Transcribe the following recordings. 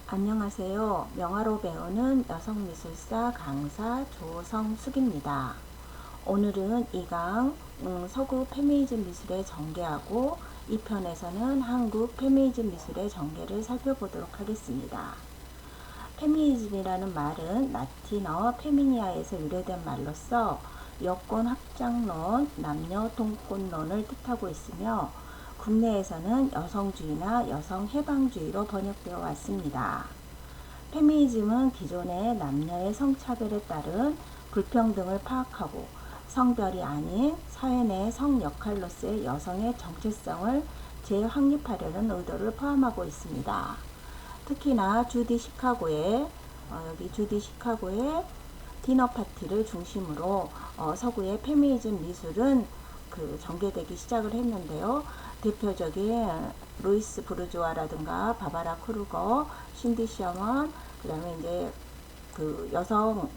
안녕하세요. 명화로 배우는 여성미술사 강사 조성숙입니다. 오늘은 2강 서구 페미니즘 미술의 전개하고 2편에서는 한국 페미니즘 미술의 전개를 살펴보도록 하겠습니다. 페미니즘이라는 말은 라틴어 페미니아에서 유래된 말로서 여권 확장론, 남녀 동권론을 뜻하고 있으며 국내에서는 여성주의나 여성해방주의로 번역되어 왔습니다. 페미니즘은 기존의 남녀의 성차별에 따른 불평등을 파악하고 성별이 아닌 사회 내 성 역할로서의 여성의 정체성을 재확립하려는 의도를 포함하고 있습니다. 특히나 여기 주디 시카고의 디너 파티를 중심으로 서구의 페미니즘 미술은 전개되기 시작을 했는데요. 대표적인 루이스 부르주아라든가 바바라 크루거, 신디 셔먼, 그 다음에 이제 여성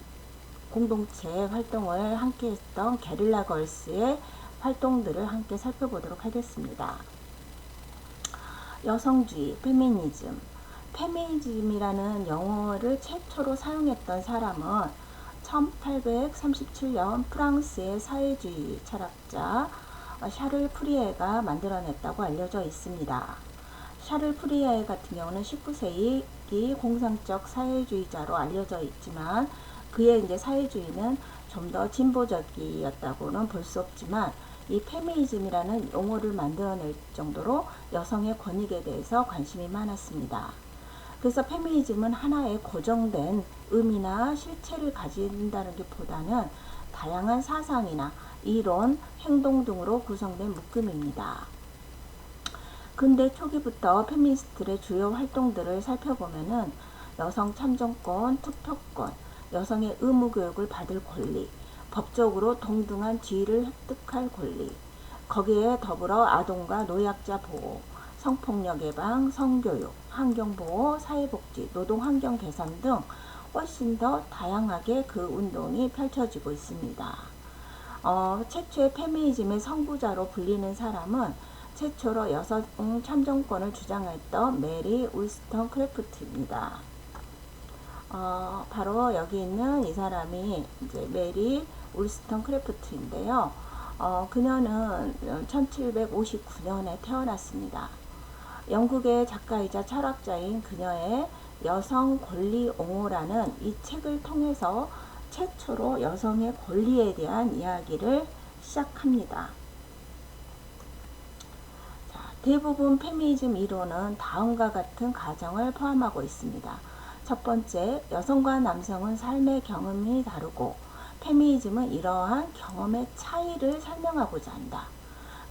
공동체 활동을 함께 했던 게릴라 걸스의 활동들을 함께 살펴보도록 하겠습니다. 여성주의, 페미니즘. 페미니즘이라는 용어를 최초로 사용했던 사람은 1837년 프랑스의 사회주의 철학자 샤를 프리에가 만들어냈다고 알려져 있습니다. 샤를 프리에 같은 경우는 19세기 공상적 사회주의자로 알려져 있지만 그의 이제 사회주의는 좀 더 진보적이었다고는 볼 수 없지만 이 페미니즘이라는 용어를 만들어낼 정도로 여성의 권익에 대해서 관심이 많았습니다. 그래서 페미니즘은 하나의 고정된 의미나 실체를 가진다는 것보다는 다양한 사상이나 이론, 행동 등으로 구성된 묶음입니다. 근대 초기부터 페미니스트들의 주요 활동들을 살펴보면은 여성 참정권, 투표권, 여성의 의무 교육을 받을 권리, 법적으로 동등한 지위를 획득할 권리, 거기에 더불어 아동과 노약자 보호, 성폭력 예방, 성교육, 환경보호, 사회복지, 노동환경 개선 등 훨씬 더 다양하게 그 운동이 펼쳐지고 있습니다. 최초의 페미니즘의 선구자로 불리는 사람은 최초로 여성 참정권을 주장했던 메리 울스턴 크래프트입니다. 바로 여기 있는 이 사람이 이제 메리 울스턴 크래프트인데요. 그녀는 1759년에 태어났습니다. 영국의 작가이자 철학자인 그녀의 여성 권리 옹호라는 이 책을 통해서 최초로 여성의 권리에 대한 이야기를 시작합니다. 대부분 페미니즘 이론은 다음과 같은 가정을 포함하고 있습니다. 첫 번째, 여성과 남성은 삶의 경험이 다르고 페미니즘은 이러한 경험의 차이를 설명하고자 한다.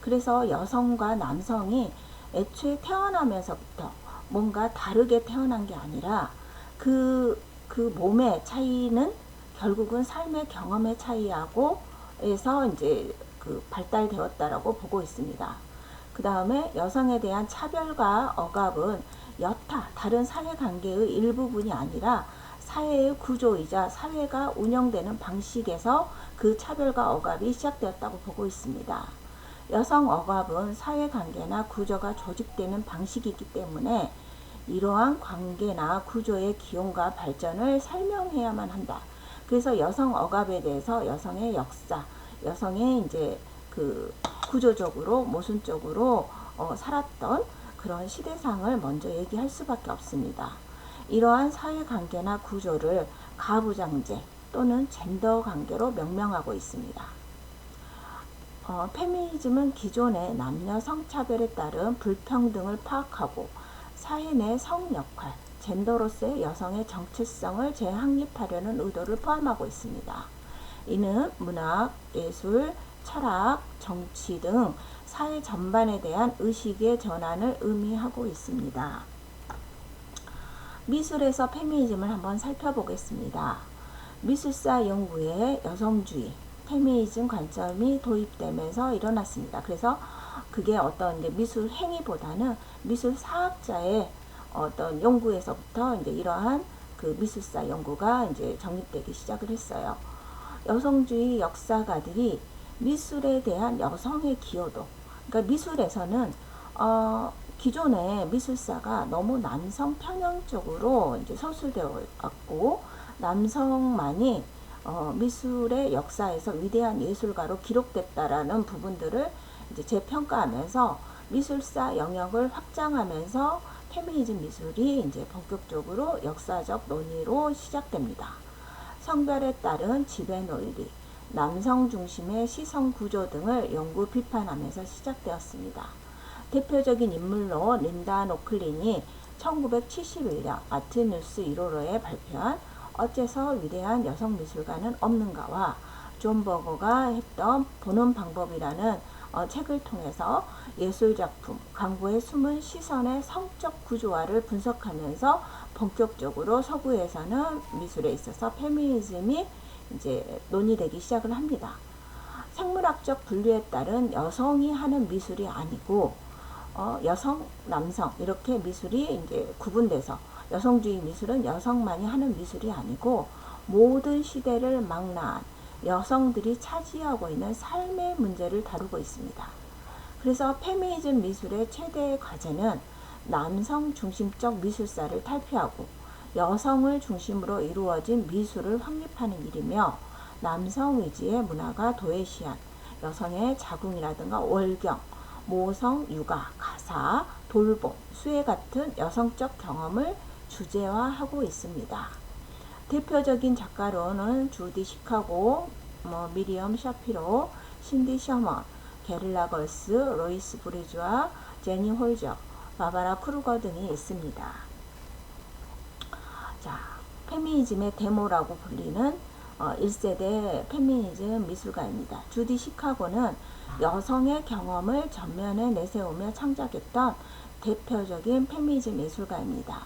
그래서 여성과 남성이 애초에 태어나면서부터 뭔가 다르게 태어난 게 아니라 그 몸의 차이는 결국은 삶의 경험의 차이하고 에서 이제 발달되었다라고 보고 있습니다. 그 다음에 여성에 대한 차별과 억압은 여타 다른 사회관계의 일부분이 아니라 사회의 구조이자 사회가 운영되는 방식에서 그 차별과 억압이 시작되었다고 보고 있습니다. 여성 억압은 사회관계나 구조가 조직되는 방식이기 때문에 이러한 관계나 구조의 기용과 발전을 설명해야만 한다. 그래서 여성 억압에 대해서 여성의 역사, 여성의 이제 구조적으로 모순적으로 살았던 그런 시대상을 먼저 얘기할 수밖에 없습니다. 이러한 사회관계나 구조를 가부장제 또는 젠더 관계로 명명하고 있습니다. 페미니즘은 기존의 남녀 성차별에 따른 불평등을 파악하고 사회 내 성 역할, 젠더로서의 여성의 정체성을 재확립하려는 의도를 포함하고 있습니다. 이는 문학, 예술, 철학, 정치 등 사회 전반에 대한 의식의 전환을 의미하고 있습니다. 미술에서 페미니즘을 한번 살펴보겠습니다. 미술사 연구에 여성주의, 페미니즘 관점이 도입되면서 일어났습니다. 그래서 그게 어떤 이제 미술 행위보다는 미술 사학자의 어떤 연구에서부터 이제 이러한 미술사 연구가 이제 정립되기 시작을 했어요. 여성주의 역사가들이 미술에 대한 여성의 기여도, 그러니까 미술에서는 기존의 미술사가 너무 남성 편향적으로 이제 서술되어 왔고, 남성만이 미술의 역사에서 위대한 예술가로 기록됐다라는 부분들을 이제 재평가하면서 미술사 영역을 확장하면서 페미니즘 미술이 이제 본격적으로 역사적 논의로 시작됩니다. 성별에 따른 지배 논리, 남성 중심의 시선 구조 등을 연구 비판하면서 시작되었습니다. 대표적인 인물로 린다 노클린이 1971년 아트뉴스 1호로에 발표한 어째서 위대한 여성 미술가는 없는가와 존 버거가 했던 보는 방법이라는 책을 통해서 예술작품, 광고의 숨은 시선의 성적 구조화를 분석하면서 본격적으로 서구에서는 미술에 있어서 페미니즘이 이제 논의되기 시작을 합니다. 생물학적 분류에 따른 여성이 하는 미술이 아니고 여성, 남성 이렇게 미술이 이제 구분돼서 여성주의 미술은 여성만이 하는 미술이 아니고 모든 시대를 망라한 여성들이 차지하고 있는 삶의 문제를 다루고 있습니다. 그래서 페미니즘 미술의 최대의 과제는 남성 중심적 미술사를 탈피하고 여성을 중심으로 이루어진 미술을 확립하는 일이며, 남성 위주의 문화가 도외시한 여성의 자궁이라든가 월경, 모성, 육아, 가사, 돌봄, 수혜 같은 여성적 경험을 주제화하고 있습니다. 대표적인 작가로는 주디 시카고, 미리엄 샤피로, 신디 셔먼, 게릴라 걸스, 로이스 브리주아, 제니 홀저, 바바라 크루거 등이 있습니다. 자, 페미니즘의 데모라고 불리는 1세대 페미니즘 미술가입니다. 주디 시카고는 여성의 경험을 전면에 내세우며 창작했던 대표적인 페미니즘 미술가입니다.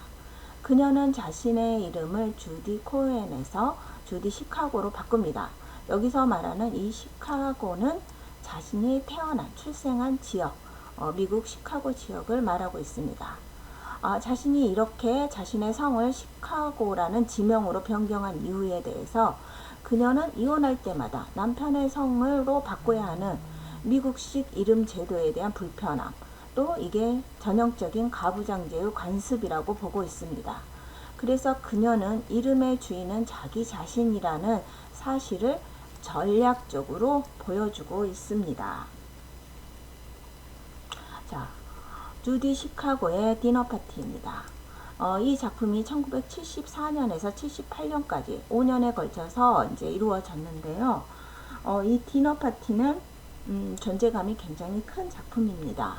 그녀는 자신의 이름을 주디 코엔에서 주디 시카고로 바꿉니다. 여기서 말하는 이 시카고는 자신이 태어난, 출생한 지역, 미국 시카고 지역을 말하고 있습니다. 자신이 이렇게 자신의 성을 시카고라는 지명으로 변경한 이유에 대해서 그녀는 이혼할 때마다 남편의 성으로 바꿔야 하는 미국식 이름 제도에 대한 불편함, 또 이게 전형적인 가부장제의 관습이라고 보고 있습니다. 그래서 그녀는 이름의 주인은 자기 자신이라는 사실을 전략적으로 보여주고 있습니다. 자, 주디 시카고의 디너 파티입니다. 이 작품이 1974년에서 78년까지 5년에 걸쳐서 이제 이루어졌는데요. 이 디너 파티는 존재감이 굉장히 큰 작품입니다.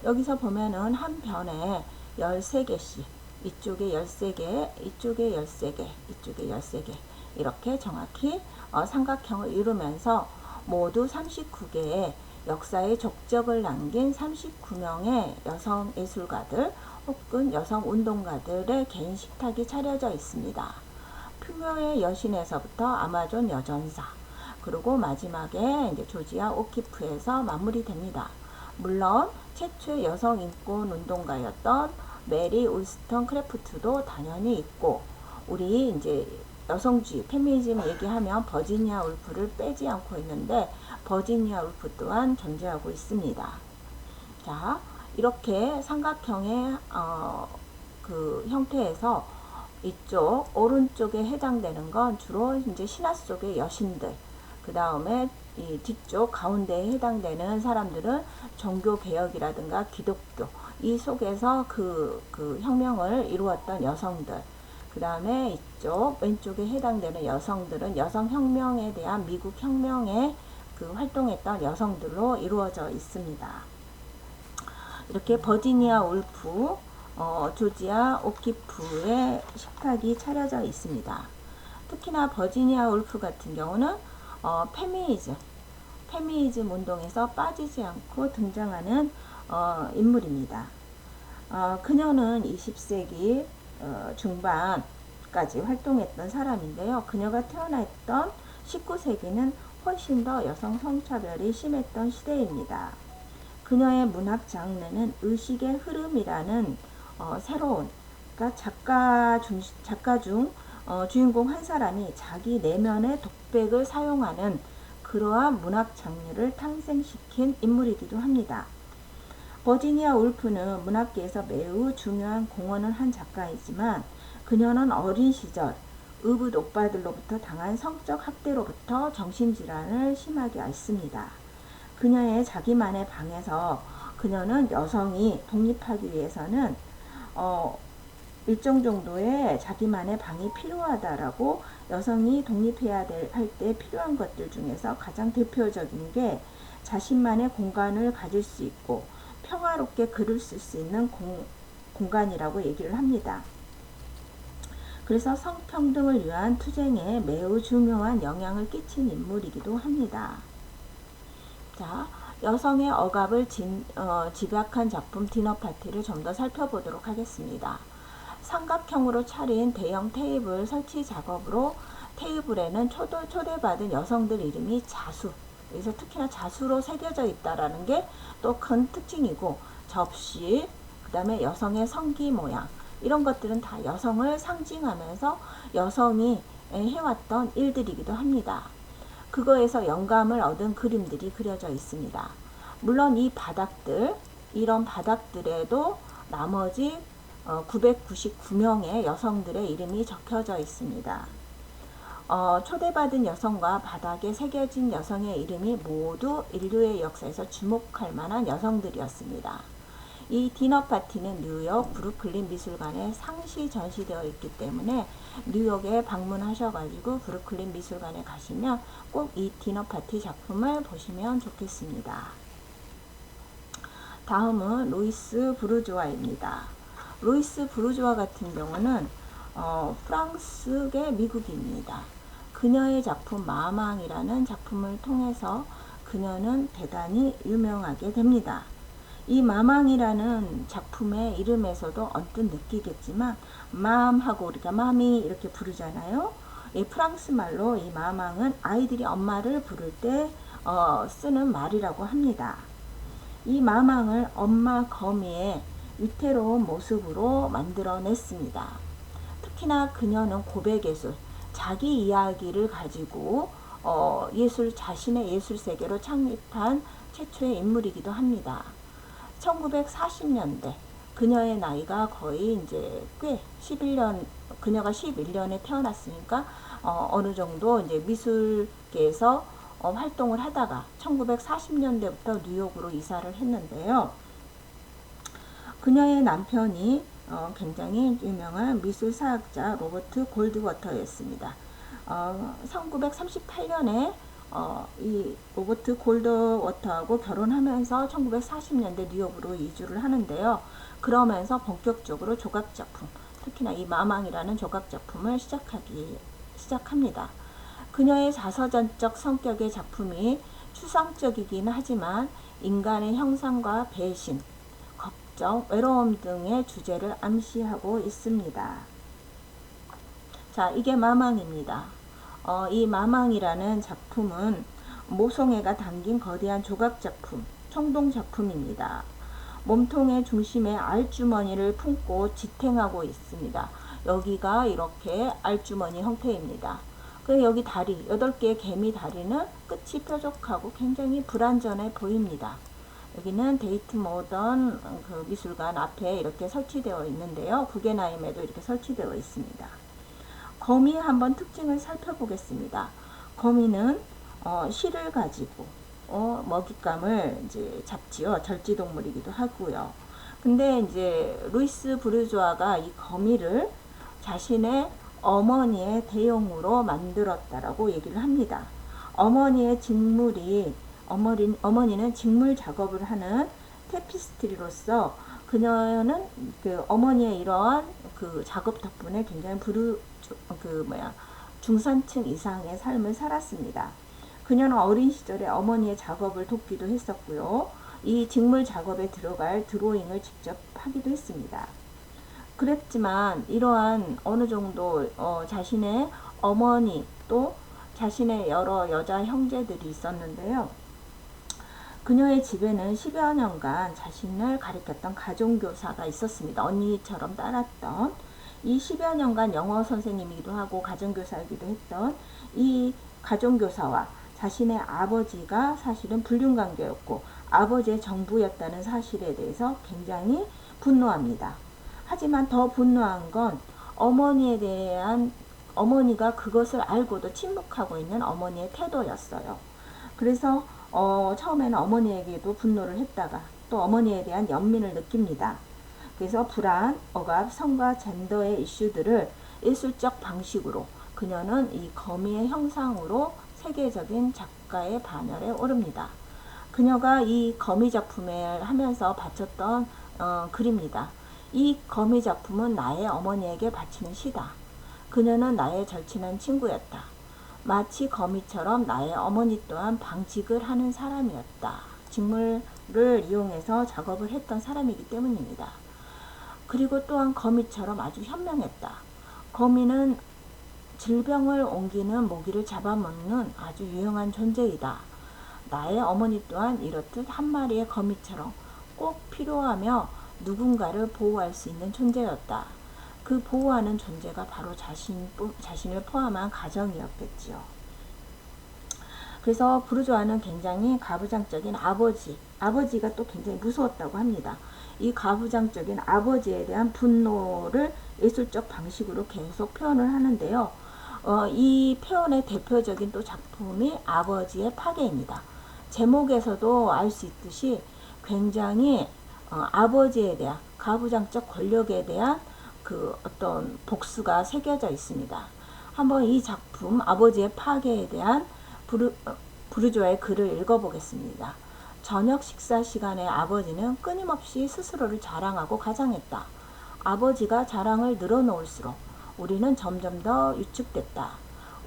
여기서 보면은 한 변에 13개씩, 이쪽에 13개, 이쪽에 13개, 이쪽에 13개 이렇게 정확히 삼각형을 이루면서 모두 39개의 역사의 족적을 남긴 39명의 여성 예술가들 혹은 여성 운동가들의 개인 식탁이 차려져 있습니다. 풍요의 여신에서부터 아마존 여전사, 그리고 마지막에 이제 조지아 오키프에서 마무리됩니다. 물론 최초의 여성 인권 운동가였던 메리 울스턴 크래프트도 당연히 있고, 우리 이제 여성주의 페미니즘 얘기하면 버지니아 울프를 빼지 않고 있는데 버지니아 울프 또한 존재하고 있습니다. 자, 이렇게 삼각형의 그 형태에서 이쪽 오른쪽에 해당되는 건 주로 이제 신화 속의 여신들, 그 다음에 이 뒤쪽 가운데에 해당되는 사람들은 종교 개혁이라든가 기독교, 이 속에서 그 혁명을 이루었던 여성들, 그 다음에 이쪽 왼쪽에 해당되는 여성들은 여성혁명에 대한 미국 혁명에 그 활동했던 여성들로 이루어져 있습니다. 이렇게 버지니아 울프, 조지아 오키프의 식탁이 차려져 있습니다. 특히나 버지니아 울프 같은 경우는 페미니즘 운동에서 빠지지 않고 등장하는 인물입니다. 그녀는 20세기 중반까지 활동했던 사람인데요. 그녀가 태어났던 19세기는 훨씬 더 여성 성차별이 심했던 시대입니다. 그녀의 문학 장르는 의식의 흐름이라는 새로운, 그러니까 작가 중 주인공 한 사람이 자기 내면의 독백을 사용하는 그러한 문학 장르를 탄생시킨 인물이기도 합니다. 버지니아 울프는 문학계에서 매우 중요한 공헌을 한 작가이지만 그녀는 어린 시절 의붓 오빠들로부터 당한 성적 학대로부터 정신질환을 심하게 앓습니다. 그녀의 자기만의 방에서 그녀는 여성이 독립하기 위해서는 일정 정도의 자기만의 방이 필요하다라고, 여성이 독립해야 할 때 필요한 것들 중에서 가장 대표적인 게 자신만의 공간을 가질 수 있고 평화롭게 글을 쓸 수 있는 공간이라고 얘기를 합니다. 그래서 성평등을 위한 투쟁에 매우 중요한 영향을 끼친 인물이기도 합니다. 자, 여성의 억압을 집약한 작품 디너파티를 좀 더 살펴보도록 하겠습니다. 삼각형으로 차린 대형 테이블 설치 작업으로 테이블에는 초대받은 여성들 이름이 자수, 여기서 특히나 자수로 새겨져 있다라는 게 또 큰 특징이고, 접시, 그 다음에 여성의 성기 모양, 이런 것들은 다 여성을 상징하면서 여성이 해왔던 일들이기도 합니다. 그거에서 영감을 얻은 그림들이 그려져 있습니다. 물론 이 바닥들, 이런 바닥들에도 나머지 999명의 여성들의 이름이 적혀져 있습니다. 초대받은 여성과 바닥에 새겨진 여성의 이름이 모두 인류의 역사에서 주목할 만한 여성들이었습니다. 이 디너파티는 뉴욕 브루클린 미술관에 상시 전시되어 있기 때문에 뉴욕에 방문하셔가지고 브루클린 미술관에 가시면 꼭 이 디너파티 작품을 보시면 좋겠습니다. 다음은 루이스 부르주아입니다. 루이스 부르주아 같은 경우는 프랑스계 미국인입니다. 그녀의 작품 마망이라는 작품을 통해서 그녀는 대단히 유명하게 됩니다. 이 마망이라는 작품의 이름에서도 언뜻 느끼겠지만 맘하고 우리가 마미 이렇게 부르잖아요. 이 프랑스 말로 이 마망은 아이들이 엄마를 부를 때 쓰는 말이라고 합니다. 이 마망을 엄마 거미의 위태로운 모습으로 만들어냈습니다. 특히나 그녀는 고백예술, 자기 이야기를 가지고 자신의 예술 세계로 창립한 최초의 인물이기도 합니다. 1940년대, 그녀의 나이가 거의 이제 꽤 11년, 그녀가 11년에 태어났으니까 어느 정도 이제 미술계에서 활동을 하다가 1940년대부터 뉴욕으로 이사를 했는데요. 그녀의 남편이 굉장히 유명한 미술사학자 로버트 골드워터였습니다. 1938년에 이 로버트 골드워터하고 결혼하면서 1940년대 뉴욕으로 이주를 하는데요. 그러면서 본격적으로 조각작품, 특히나 이 마망이라는 조각작품을 시작합니다. 그녀의 자서전적 성격의 작품이 추상적이긴 하지만 인간의 형상과 배신, 걱정, 외로움 등의 주제를 암시하고 있습니다. 자, 이게 마망입니다. 이 마망이라는 작품은 모성애가 담긴 거대한 조각작품, 총동작품입니다. 몸통의 중심에 알주머니를 품고 지탱하고 있습니다. 여기가 이렇게 알주머니 형태입니다. 여기 다리, 8개의 개미 다리는 끝이 뾰족하고 굉장히 불완전해 보입니다. 여기는 데이트 모던 그 미술관 앞에 이렇게 설치되어 있는데요. 구겐하임에도 이렇게 설치되어 있습니다. 거미의 한번 특징을 살펴보겠습니다. 거미는 실을 가지고 먹잇감을 이제 잡지요. 절지동물이기도 하고요. 근데 이제 루이스 부르주아가 이 거미를 자신의 어머니의 대용으로 만들었다라고 얘기를 합니다. 어머니의 직물이 어머니는 직물 작업을 하는 테피스트리로서 그녀는 그 어머니의 이러한 그 작업 덕분에 굉장히 중산층 이상의 삶을 살았습니다. 그녀는 어린 시절에 어머니의 작업을 돕기도 했었고요. 이 직물 작업에 들어갈 드로잉을 직접 하기도 했습니다. 그랬지만 이러한 어느 정도 자신의 어머니 또 자신의 여러 여자 형제들이 있었는데요. 그녀의 집에는 10여 년간 자신을 가르쳤던 가정교사가 있었습니다. 언니처럼 따랐던 이 10여 년간 영어 선생님이기도 하고 가정교사이기도 했던 이 가정교사와 자신의 아버지가 사실은 불륜관계였고 아버지의 정부였다는 사실에 대해서 굉장히 분노합니다. 하지만 더 분노한 건 어머니에 대한 어머니가 그것을 알고도 침묵하고 있는 어머니의 태도였어요. 그래서 처음에는 어머니에게도 분노를 했다가 또 어머니에 대한 연민을 느낍니다. 그래서 불안, 억압, 성과 젠더의 이슈들을 예술적 방식으로 그녀는 이 거미의 형상으로 세계적인 작가의 반열에 오릅니다. 그녀가 이 거미 작품을 하면서 바쳤던 글입니다. 이 거미 작품은 나의 어머니에게 바치는 시다. 그녀는 나의 절친한 친구였다. 마치 거미처럼 나의 어머니 또한 방직을 하는 사람이었다. 직물을 이용해서 작업을 했던 사람이기 때문입니다. 그리고 또한 거미처럼 아주 현명했다. 거미는 질병을 옮기는 모기를 잡아먹는 아주 유용한 존재이다. 나의 어머니 또한 이렇듯 한 마리의 거미처럼 꼭 필요하며 누군가를 보호할 수 있는 존재였다. 그 보호하는 존재가 바로 자신을 포함한 가정이었겠지요. 그래서 부르주아는 굉장히 가부장적인 아버지가 또 굉장히 무서웠다고 합니다. 이 가부장적인 아버지에 대한 분노를 예술적 방식으로 계속 표현을 하는데요. 이 표현의 대표적인 또 작품이 아버지의 파괴입니다. 제목에서도 알 수 있듯이 굉장히 아버지에 대한 가부장적 권력에 대한 그 어떤 복수가 새겨져 있습니다. 한번 이 작품 아버지의 파괴에 대한 부르주아의 글을 읽어보겠습니다. 저녁 식사 시간에 아버지는 끊임없이 스스로를 자랑하고 가장했다. 아버지가 자랑을 늘어놓을수록 우리는 점점 더 위축됐다.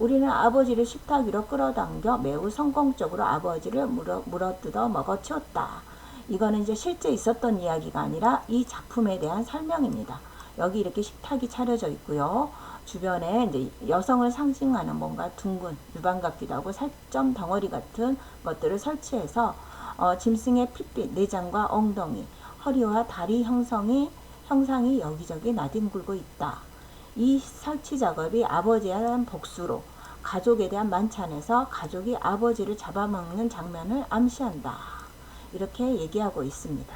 우리는 아버지를 식탁 위로 끌어당겨 매우 성공적으로 아버지를 물어뜯어 먹어치웠다. 이거는 이제 실제 있었던 이야기가 아니라 이 작품에 대한 설명입니다. 여기 이렇게 식탁이 차려져 있고요. 주변에 이제 여성을 상징하는 뭔가 둥근 유방 같기도 하고 살점 덩어리 같은 것들을 설치해서 짐승의 핏빛, 내장과 엉덩이, 허리와 다리 형상이 여기저기 나뒹굴고 있다. 이 설치 작업이 아버지에 대한 복수로 가족에 대한 만찬에서 가족이 아버지를 잡아먹는 장면을 암시한다. 이렇게 얘기하고 있습니다.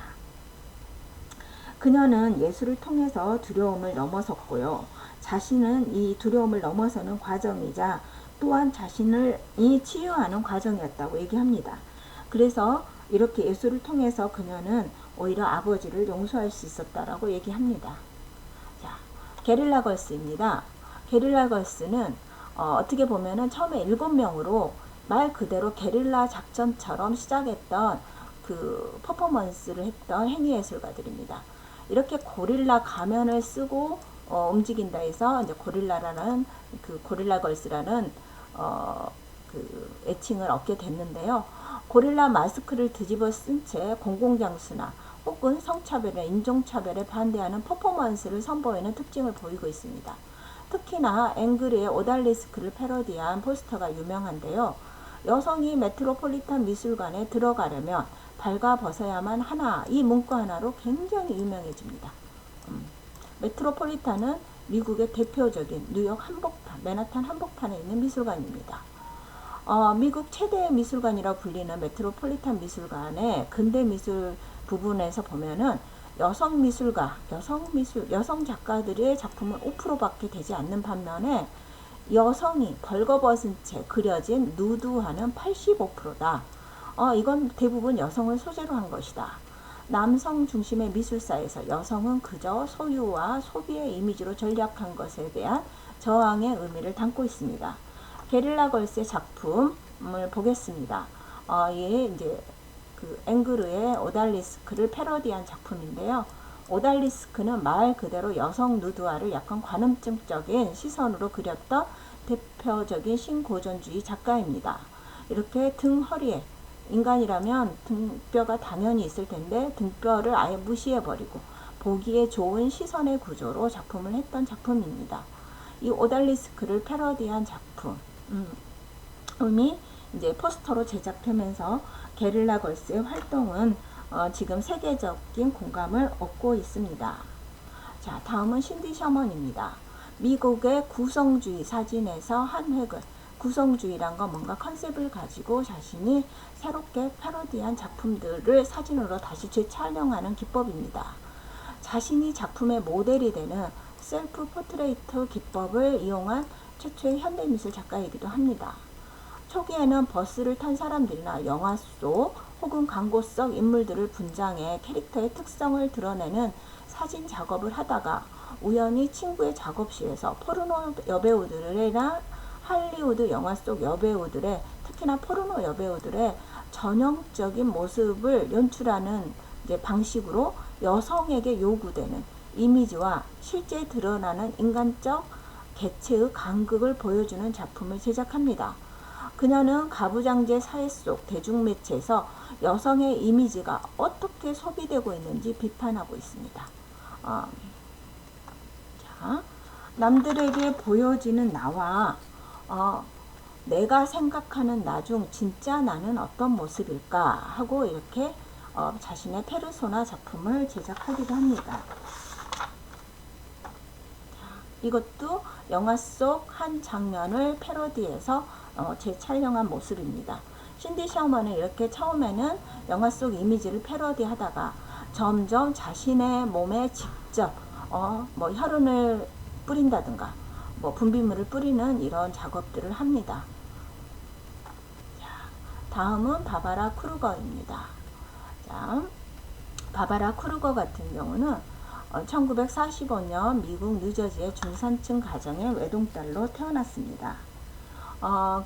그녀는 예술을 통해서 두려움을 넘어섰고요. 자신은 이 두려움을 넘어서는 과정이자 또한 자신을 치유하는 과정이었다고 얘기합니다. 그래서 이렇게 예술을 통해서 그녀는 오히려 아버지를 용서할 수 있었다라고 얘기합니다. 자, 게릴라 걸스입니다. 게릴라 걸스는 어떻게 보면은 처음에 7명으로 말 그대로 게릴라 작전처럼 시작했던 그 퍼포먼스를 했던 행위예술가들입니다. 이렇게 고릴라 가면을 쓰고 움직인다 해서 이제 고릴라라는 그 고릴라 걸스라는 그 애칭을 얻게 됐는데요. 고릴라 마스크를 뒤집어 쓴 채 공공장수나 혹은 성차별이나 인종차별에 반대하는 퍼포먼스를 선보이는 특징을 보이고 있습니다. 특히나 앵그르의 오달리스크를 패러디한 포스터가 유명한데요. 여성이 메트로폴리탄 미술관에 들어가려면 발가 벗어야만 하나, 이 문구 하나로 굉장히 유명해집니다. 메트로폴리탄은 미국의 대표적인 뉴욕 한복판, 맨하탄 한복판에 있는 미술관입니다. 미국 최대의 미술관이라고 불리는 메트로폴리탄 미술관의 근대 미술 부분에서 보면은 여성 작가들의 작품은 5%밖에 되지 않는 반면에 여성이 벌거벗은 채 그려진 누드화는 85%다. 이건 대부분 여성을 소재로 한 것이다. 남성 중심의 미술사에서 여성은 그저 소유와 소비의 이미지로 전략한 것에 대한 저항의 의미를 담고 있습니다. 게릴라 걸스의 작품을 보겠습니다. 이게 이제 그 앵그르의 오달리스크를 패러디한 작품인데요. 오달리스크는 말 그대로 여성 누드화를 약간 관음증적인 시선으로 그렸던 대표적인 신고전주의 작가입니다. 이렇게 등 허리에 인간이라면 등뼈가 당연히 있을 텐데 등뼈를 아예 무시해버리고 보기에 좋은 시선의 구조로 작품을 했던 작품입니다. 이 오달리스크를 패러디한 작품이 이제 포스터로 제작되면서 게릴라 걸스의 활동은 지금 세계적인 공감을 얻고 있습니다. 자, 다음은 신디 셔먼입니다. 미국의 구성주의 사진에서 한 획을 구성주의란 건 뭔가 컨셉을 가지고 자신이 새롭게 패러디한 작품들을 사진으로 다시 재촬영하는 기법입니다. 자신이 작품의 모델이 되는 셀프 포트레이트 기법을 이용한 최초의 현대미술 작가이기도 합니다. 초기에는 버스를 탄 사람들이나 영화 속 혹은 광고 속 인물들을 분장해 캐릭터의 특성을 드러내는 사진 작업을 하다가 우연히 친구의 작업실에서 포르노 여배우들이나 할리우드 영화 속 여배우들의, 특히나 포르노 여배우들의 전형적인 모습을 연출하는 방식으로 여성에게 요구되는 이미지와 실제 드러나는 인간적 개체의 간극을 보여주는 작품을 제작합니다. 그녀는 가부장제 사회 속 대중매체에서 여성의 이미지가 어떻게 소비되고 있는지 비판하고 있습니다. 자, 남들에게 보여지는 나와 내가 생각하는 나 중 진짜 나는 어떤 모습일까 하고 이렇게 자신의 페르소나 작품을 제작하기도 합니다. 이것도 영화 속 한 장면을 패러디해서 재촬영한 모습입니다. 신디 셔먼은 이렇게 처음에는 영화 속 이미지를 패러디하다가 점점 자신의 몸에 직접 뭐 혈흔을 뿌린다든가 뭐 분비물을 뿌리는 이런 작업들을 합니다. 자, 다음은 바바라 크루거입니다. 자, 바바라 크루거 같은 경우는 1945년 미국 뉴저지의 중산층 가정의 외동딸로 태어났습니다.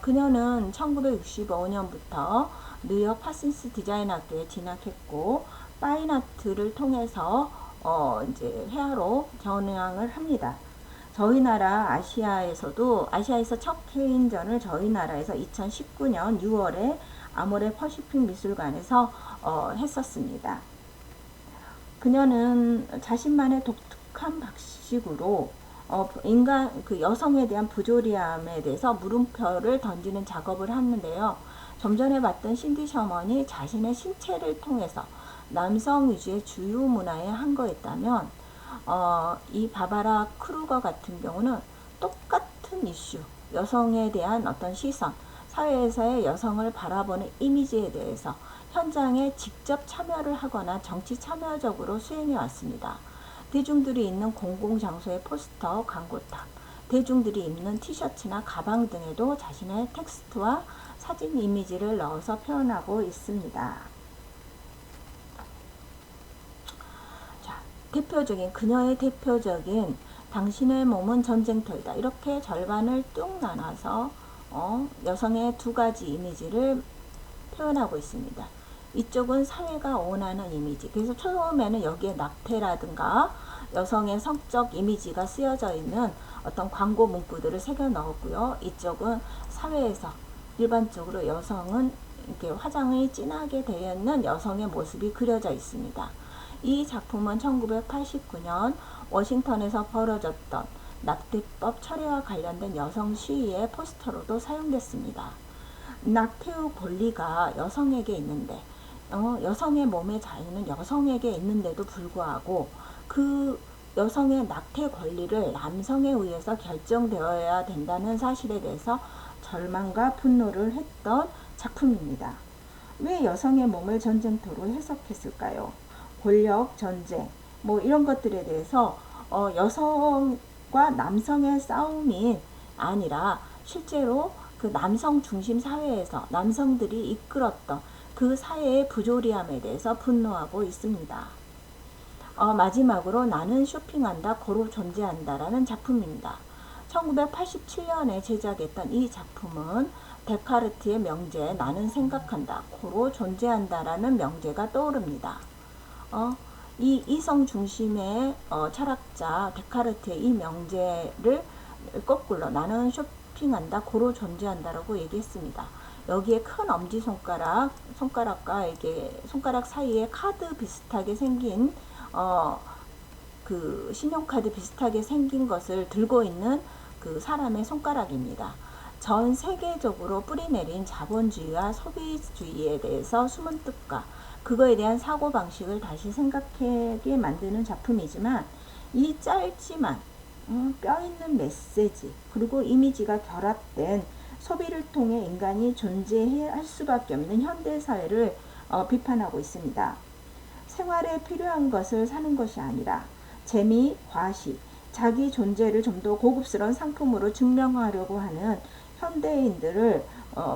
그녀는 1965년부터 뉴욕 파슨스 디자인 학교에 진학했고 파인아트를 통해서 이제 회화로 전향을 합니다. 저희 나라 아시아에서 첫 케인전을 저희 나라에서 2019년 6월에 아모레 퍼시픽 미술관에서 했었습니다. 그녀는 자신만의 독특한 방식으로 그 여성에 대한 부조리함에 대해서 물음표를 던지는 작업을 하는데요. 좀 전에 봤던 신디 셔먼이 자신의 신체를 통해서 남성 위주의 주요 문화에 한 거였다면 이 바바라 크루거 같은 경우는 똑같은 이슈, 여성에 대한 어떤 시선, 사회에서의 여성을 바라보는 이미지에 대해서 현장에 직접 참여를 하거나 정치 참여적으로 수행해 왔습니다. 대중들이 있는 공공장소의 포스터, 광고탑, 대중들이 입는 티셔츠나 가방 등에도 자신의 텍스트와 사진 이미지를 넣어서 표현하고 있습니다. 자, 그녀의 대표적인 당신의 몸은 전쟁터이다. 이렇게 절반을 뚝 나눠서 여성의 두 가지 이미지를 표현하고 있습니다. 이쪽은 사회가 원하는 이미지. 그래서 처음에는 여기에 낙태라든가 여성의 성적 이미지가 쓰여져 있는 어떤 광고 문구들을 새겨 넣었고요. 이쪽은 사회에서 일반적으로 여성은 이렇게 화장이 진하게 되어 있는 여성의 모습이 그려져 있습니다. 이 작품은 1989년 워싱턴에서 벌어졌던 낙태법 철회와 관련된 여성 시위의 포스터로도 사용됐습니다. 낙태의 권리가 여성에게 있는데 여성의 몸의 자유는 여성에게 있는데도 불구하고 그 여성의 낙태 권리를 남성에 의해서 결정되어야 된다는 사실에 대해서 절망과 분노를 했던 작품입니다. 왜 여성의 몸을 전쟁터로 해석했을까요? 권력, 전쟁, 뭐 이런 것들에 대해서 여성과 남성의 싸움이 아니라 실제로 그 남성 중심 사회에서 남성들이 이끌었던 그 사회의 부조리함에 대해서 분노하고 있습니다. 마지막으로 나는 쇼핑한다, 고로 존재한다 라는 작품입니다. 1987년에 제작했던 이 작품은 데카르트의 명제 나는 생각한다, 고로 존재한다 라는 명제가 떠오릅니다. 이 이성 중심의 철학자 데카르트의 이 명제를 거꾸로 나는 쇼핑한다, 고로 존재한다 라고 얘기했습니다. 여기에 큰 엄지손가락과 이게 손가락 사이에 카드 비슷하게 생긴 그 신용카드 비슷하게 생긴 것을 들고 있는 그 사람의 손가락입니다. 전 세계적으로 뿌리내린 자본주의와 소비주의에 대해서 숨은 뜻과 그거에 대한 사고방식을 다시 생각하게 만드는 작품이지만 이 짧지만 뼈있는 메시지 그리고 이미지가 결합된 소비를 통해 인간이 존재할 수밖에 없는 현대 사회를 비판하고 있습니다. 생활에 필요한 것을 사는 것이 아니라 재미, 과시, 자기 존재를 좀 더 고급스러운 상품으로 증명하려고 하는 현대인들을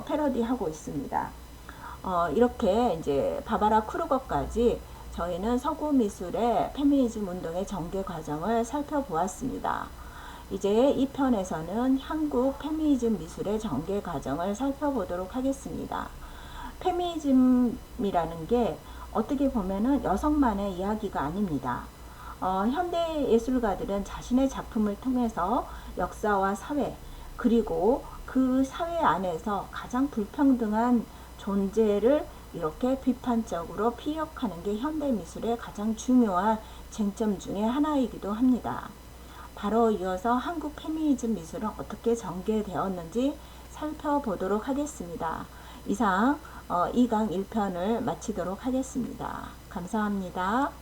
패러디하고 있습니다. 이렇게 이제 바바라 크루거까지 저희는 서구 미술의 페미니즘 운동의 전개 과정을 살펴보았습니다. 이제 이 편에서는 한국 페미니즘 미술의 전개 과정을 살펴보도록 하겠습니다. 페미니즘이라는 게 어떻게 보면은 여성만의 이야기가 아닙니다. 현대 예술가들은 자신의 작품을 통해서 역사와 사회, 그리고 그 사회 안에서 가장 불평등한 존재를 이렇게 비판적으로 피력하는 게 현대 미술의 가장 중요한 쟁점 중에 하나이기도 합니다. 바로 이어서 한국 페미니즘 미술은 어떻게 전개되었는지 살펴보도록 하겠습니다. 이상 2강 1편을 마치도록 하겠습니다. 감사합니다.